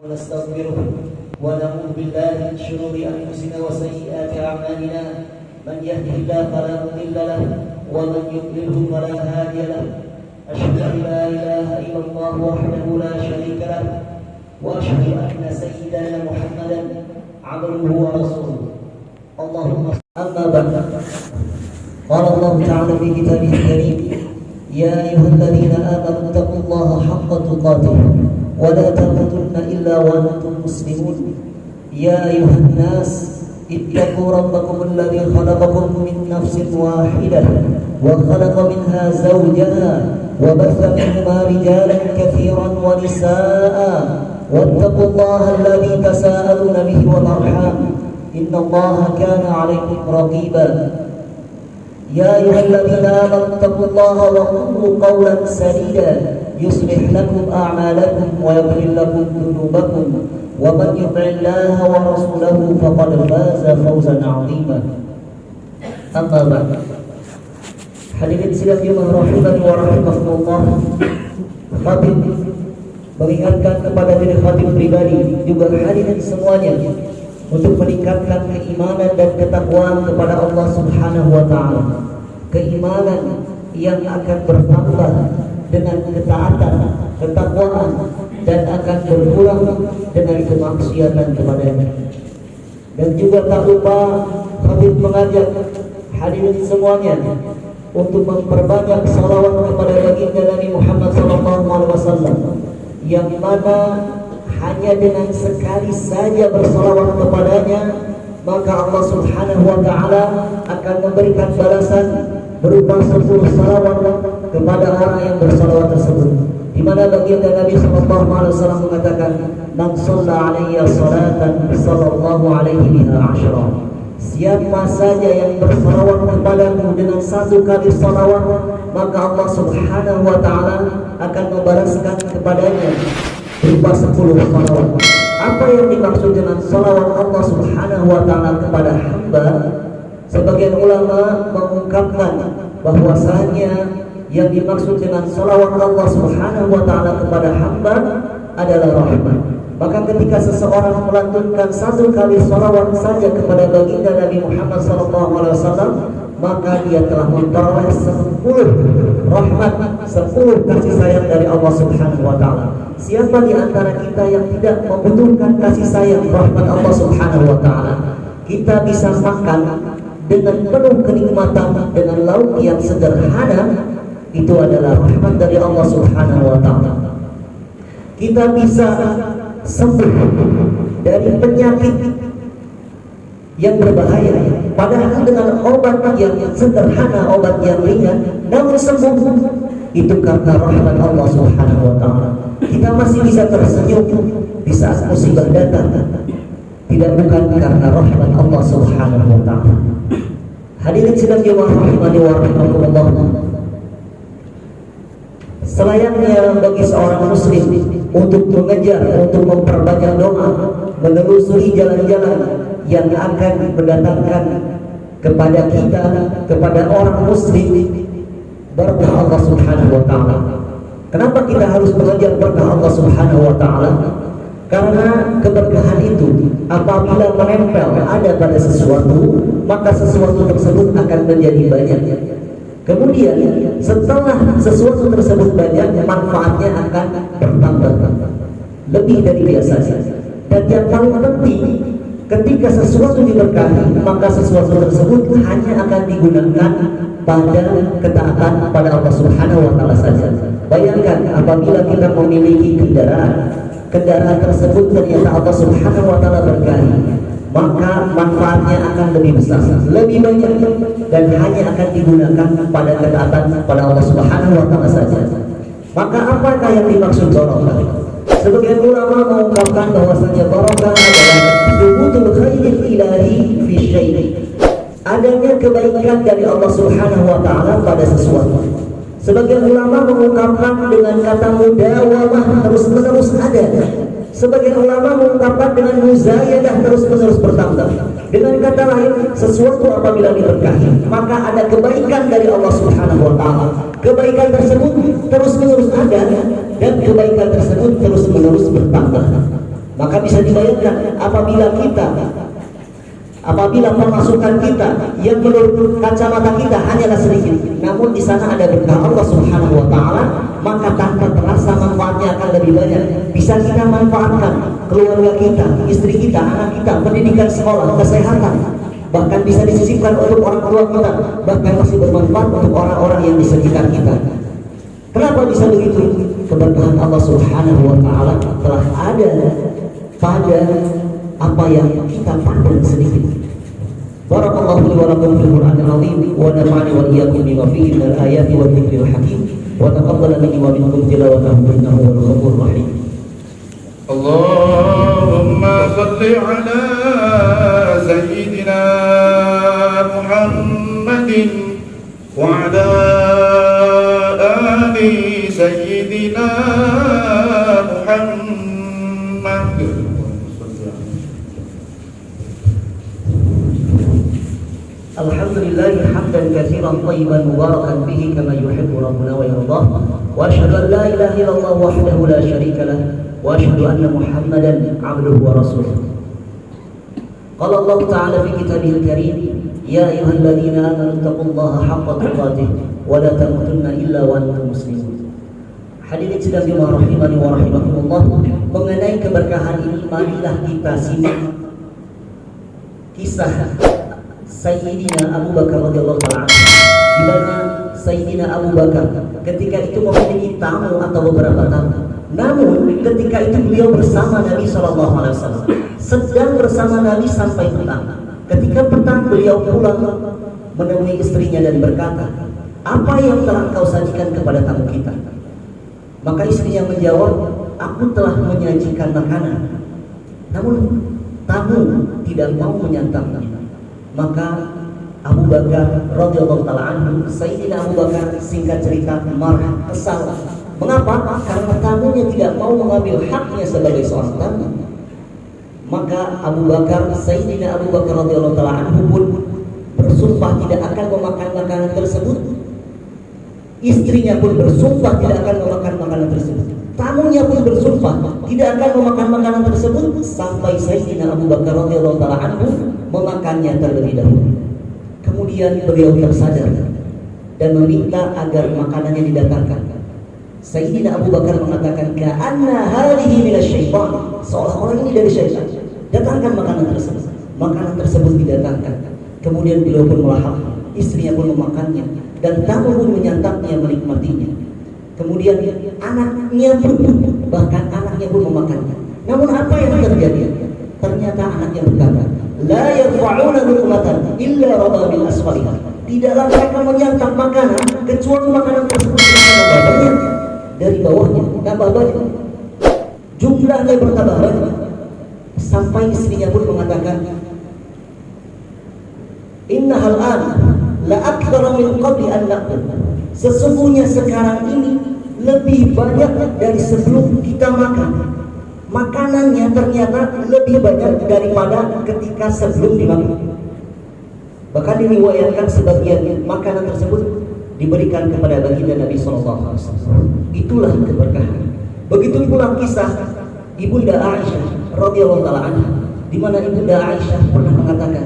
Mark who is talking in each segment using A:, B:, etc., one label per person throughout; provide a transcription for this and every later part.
A: ونستغفره ونعوذ بالله من شرور أنفسنا وسيئات أعمالنا من يهده الله فلا مضل له ومن يضلله فلا هادي له أشهد أن لا إله إلا الله وحده لا شريك له وأشهد أن سيدنا محمدا عبده ورسوله اللهم أما بعد قال الله تعالى في كتابه الكريم يا أيها الذين آمنوا اتقوا الله حق تقاته ولا تموتن إلا وأنتم مسلمون يا أيها الناس اتقوا ربكم الذي خلقكم من نفس واحدة وخلق منها زوجها وبث منهما رجالا كثيرا ونساء واتقوا الله الذي تساءلون به والأرحام إن الله كان عليكم رقيبا يا أيها الذين آمنوا اتقوا الله وقولوا قولا سديدا يصلح لكم أعمالكم ويغفر لكم ذنوبكم ومن يطع الله ورسوله فقد فاز فوزا عظيما أما بعد hadirin sidang jemaah rahimani wa rahimakumullah. Khatib mengingatkan kepada diri khatib pribadi juga hadirin semuanya untuk meningkatkan keimanan dan ketakwaan kepada Allah Subhanahu wa taala. Keimanan yang akan bertambah dengan ketaatan, ketakwaan dan akan berkurang dengan kemaksiatan kepadanya. Dan juga tak lupa khatib mengajak hadirin semuanya untuk memperbanyak salawat kepada baginda Nabi Muhammad SAW, yang mana hanya dengan sekali saja bersalawat kepadanya maka Allah Subhanahu wa taala akan memberikan balasan berupa 10 salawat kepada orang yang bersalawat tersebut, di mana baginda Nabi SAW mengatakan man shalla alayya salatan sallallahu alaihi biha asyra. Siapa saja yang bersalawat kepadamu dengan 1 kali salawat maka Allah Subhanahu wa taala akan membalaskan kepadanya berupa 10 salawat. Apa yang dimaksud dengan salawat Allah Subhanahu wa taala kepada hamba? Sebagian ulama mengungkapkan bahwasanya yang dimaksud dengan salawat Allah Subhanahu wa taala kepada hamba adalah rahmat. Maka ketika seseorang melantunkan 1 kali salawat saja kepada baginda Nabi Muhammad SAW, maka dia telah memperoleh 10 rahmat, 10 kasih sayang dari Allah Subhanahu wa taala. Siapa di antara kita yang tidak membutuhkan kasih sayang rahmat Allah Subhanahu wa taala? Kita bisa makan dengan penuh kenikmatan dengan lauk yang sederhana, itu adalah rahmat dari Allah Subhanahu wa taala. Kita bisa sembuh dari penyakit yang berbahaya padahal dengan obat yang sederhana, obat yang ringan, namun sembuh, itu karena rahmat Allah Subhanahu wa taala. Kita masih bisa tersenyum di saat musibah datang, tidak bukan karena rahmat Allah Subhanahu wa taala. Hadirin sidang jemaah rahimani wa rahimakumullah. Selayaknya bagi seorang muslim untuk mengejar, untuk memperbanyak doa, menelusuri jalan-jalan yang akan mendatangkan kepada kita, kepada orang muslim, berkah Allah Subhanahu wa taala. Kenapa kita harus mengejar berkah Allah Subhanahu wa taala? Karena keberkahan itu apabila menempel ada pada sesuatu, maka sesuatu tersebut akan menjadi banyak. Kemudian setelah sesuatu tersebut banyak, manfaatnya akan bertambah lebih dari biasanya. Dan yang paling penting, ketika sesuatu diberkahi, maka sesuatu tersebut hanya akan digunakan pada ketaatan pada Allah Subhanahu wa taala saja. Bayangkan apabila kita memiliki kendaraan tersebut ternyata Allah Subhanahu wa taala berkahi, maka manfaatnya akan lebih besar, lebih banyak, dan hanya akan digunakan pada ketaatan pada Allah Subhanahu wa taala saja. Maka apakah yang dimaksud barokah? Sebagian ulama mengungkapkan bahwasanya barokah adalah thubutul khairil ilahi fi syai', adanya kebaikan dari Allah Subhanahu wa taala pada sesuatu. Sebagian ulama mengungkapkan dengan kata mudawamah, terus-menerus ada. Sebagian ulama mengungkapkan dengan muzayadah, terus-menerus bertambah. Dengan kata lain, sesuatu apabila diberkahi, maka ada kebaikan dari Allah Subhanahu wa taala. Kebaikan tersebut terus-menerus ada dan kebaikan tersebut terus-menerus bertambah. Maka bisa dibayangkan apabila pemasukan kita yang menurut kacamata kita hanyalah sedikit, namun di sana ada berkah Allah Subhanahu wa taala, maka tanpa terasa manfaatnya akan lebih banyak. Bisa kita manfaatkan keluarga kita, istri kita, anak kita, pendidikan sekolah, kesehatan, bahkan bisa disisipkan untuk orang tua kita, bahkan masih bermanfaat untuk orang-orang yang di sekitar kita. Kenapa bisa begitu? Keberkahan Allah Subhanahu wa taala telah ada pada apa yang kita pandang sedikit. Barakallahu li wa lakum fil Qur'anil azim wa nafa'ani wa iyyakum bima fihi minal ayati wa dzikril hakim wa taqabbal minni wa minkum tilawatahu innahu huwal ghafurur rahim.
B: Allahumma shalli ala sayyidina Muhammadin wa ala ali sayyidina Muhammad.
A: Alhamdulillah hamdan katsiran thayyiban mubarakan bihi kama yuhibbu rabbuna wa yardah. Wa asyhadu an la ilaha illallah wahdahu la syarika lah wa asyhadu anna Muhammadan 'abduhu wa rasuluh. Qala Allah ta'ala fi kitabihil karim, ya ayyuhalladzina amanu taqullaha haqqa tuqatih wa la tamutunna illa wa antum muslimun. Hadirin sidang jemaah rahimani wa rahimakumullah, mengenai keberkahan ini marilah kita simak kisah Sayyidina Abu Bakar radhiyallahu ta'ala, di mana Sayyidina Abu Bakar ketika itu memiliki tamu atau beberapa tamu. Namun ketika itu beliau bersama Nabi sallallahu alaihi wasallam, sedang bersama Nabi sampai petang. Ketika petang beliau pulang menemui istrinya dan berkata, "Apa yang telah kau sajikan kepada tamu kita?" Maka istrinya menjawab, "Aku telah menyajikan makanan." Namun tamu tidak mau menyantapnya. Maka Abu Bakar radhiyallahu ta'ala anhu, Sayyidina Abu Bakar, singkat cerita, marah, kesal. Mengapa? Karena tamunya tidak mau mengambil haknya sebagai seorang tamu. Maka Abu Bakar, Sayyidina Abu Bakar radhiyallahu ta'ala anhu pun bersumpah tidak akan memakan makanan tersebut. Istrinya pun bersumpah tidak akan memakan makanan tersebut. Tamunya pun bersumpah tidak akan memakan makanan tersebut sampai Sayyidina Abu Bakar radhiyallahu ta'ala anhu memakannya terlebih dahulu. Kemudian beliau tersadar dan meminta agar makanannya didatangkan. Sayyidina Abu Bakar mengatakan, "Ka'anna hadhihi minasyaitan." Seolah-olah ini dari syaitan. Datangkan makanan tersebut. Makanan tersebut didatangkan. Kemudian beliau pun melahap. Istrinya pun memakannya dan tamu pun menyantapnya, menikmatinya. Kemudian anaknya pun, bahkan anaknya pun memakannya. Namun apa yang terjadi? Ternyata anaknya berkata, "La yarfa'una luqmatan illa raba bil asfaliha." Tidaklah mereka menyantap makanan kecuali makanan tersebut banyak dari bawahnya, tambah banyak. Jumlahnya bertambah banyak. Sampai istrinya pun mengatakan, "Innahal an la aktsara min qabli an naqul." Sesungguhnya sekarang ini lebih banyak dari sebelum kita makan. Makanannya ternyata lebih banyak daripada ketika sebelum dimakan. Bahkan diriwayatkan sebagian makanan tersebut diberikan kepada baginda Nabi sallallahu alaihi wasallam. Itulah keberkahan. Begitu pula kisah Ibunda Aisyah radhiyallahu taala anha, di mana Ibunda Aisyah pernah mengatakan,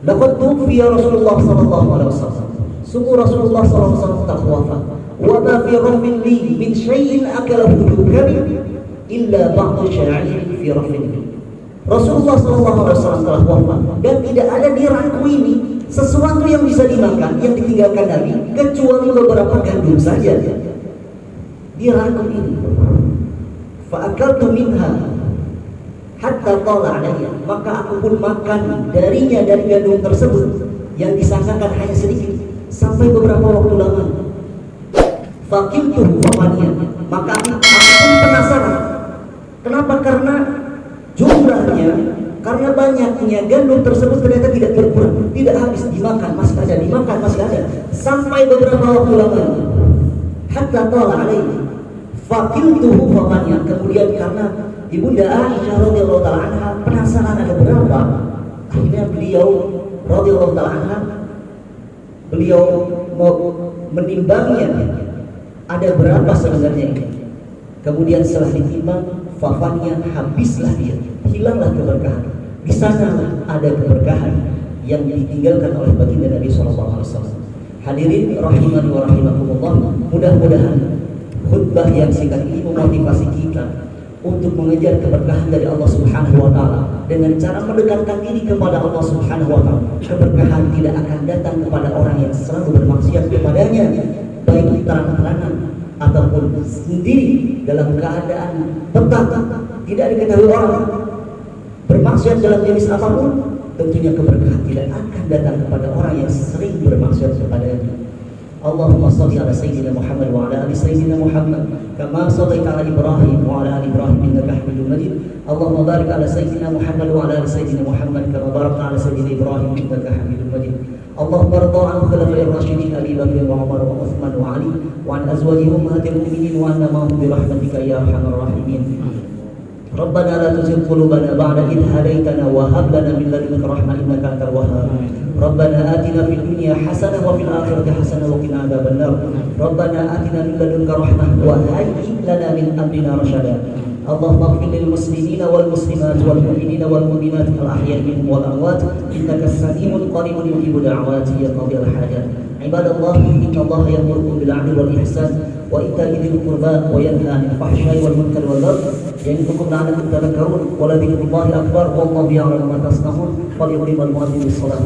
A: "Laqad tuwfiya Rasulullah sallallahu alaihi wasallam." Sungguh Rasulullah sallallahu alaihi wasallam telah wafat. Wa ma fi rabbin li min syai'in akalahu dukari illa ba'du sya'ir fi rafin. Rasulullah sallallahu alaihi wasallam telah wafat dan tidak ada di rangku ini sesuatu yang bisa dimakan yang ditinggalkan Nabi kecuali beberapa gandum saja di rangku ini. Fa akaltu minha hatta tala alayya, maka aku pun makan darinya, dari gandum tersebut yang disangkakan hanya sedikit sampai beberapa waktu lama. Faqimtuhu famaniya, maka aku pun penasaran. Kenapa? Karena jumlahnya, karena banyaknya gandum tersebut ternyata tidak berkurang, tidak habis, dimakan masih ada, dimakan masih ada sampai beberapa waktu lama. Hatta tala alaihi faqimtuhu famaniya, kemudian karena Ibunda Aisyah radhiyallahu taala anha penasaran ada berapa, akhirnya beliau radhiyallahu taala anha beliau mau menimbangnya ada berapa sebenarnya ini. Kemudian setelah ditimbang, fafanya, habislah dia, hilanglah keberkahan. Di sana ada keberkahan yang ditinggalkan oleh baginda Nabi SAW. Hadirin rahimani wa rahimakumullah, mudah-mudahan khutbah yang singkat ini memotivasi kita untuk mengejar keberkahan dari Allah Subhanahu wa taala dengan cara mendekatkan diri kepada Allah Subhanahu wa taala. Keberkahan tidak akan datang kepada orang yang selalu bermaksiat kepadanya, baik terang-terangan ataupun sendiri dalam keadaan petang, tidak diketahui orang, bermaksiat dalam jenis apapun. Tentunya keberkahan tidak akan datang kepada orang yang sering bermaksiat kepadanya. Allahumma shalli ala sayyidina Muhammad wa ala ali sayyidina Muhammad kama shallaita ala Ibrahim wa ala ali Ibrahim innaka Hamidum Majid. Allahumma barik ala sayyidina Muhammad wa ala ali sayyidina Muhammad kama barakta ala sayyidina Ibrahim innaka Hamidum Majid. Allahumma rida an khulafa'ir rasyidin Abi Bakr wa Umar wa Uthman wa Ali wa an azwaji ummahatil mu'minin wa anna ma'hum bi rahmatika ya arhamar rahimin. ربنا لا تزغ قلوبنا بعد إذ هديتنا وهب لنا من لدنك رحمة إنك أنت الوهاب. ربنا آتنا في الدنيا حسنة وفي الآخرة حسنة وقنا عذاب النار. ربنا آتنا من لدنك رحمة وهيئ لنا من أمرنا رشدا. اللهم اغفر للمسلمين والمسلمات والمؤمنين والمؤمنات الأحياء منهم والأموات إنك السميع القريب يجيب دعوات يا قاضي الحاجات. عباد الله إن الله يأمركم بالعدل والإحسان وإيتاء ذي القربى وينهى عن الفحشاء والمنكر والبغي يعظكم لعلكم تذكرون ولذكر الله أكبر والله يعلم ما تصنعون فليقيم المؤذن بالصلاة.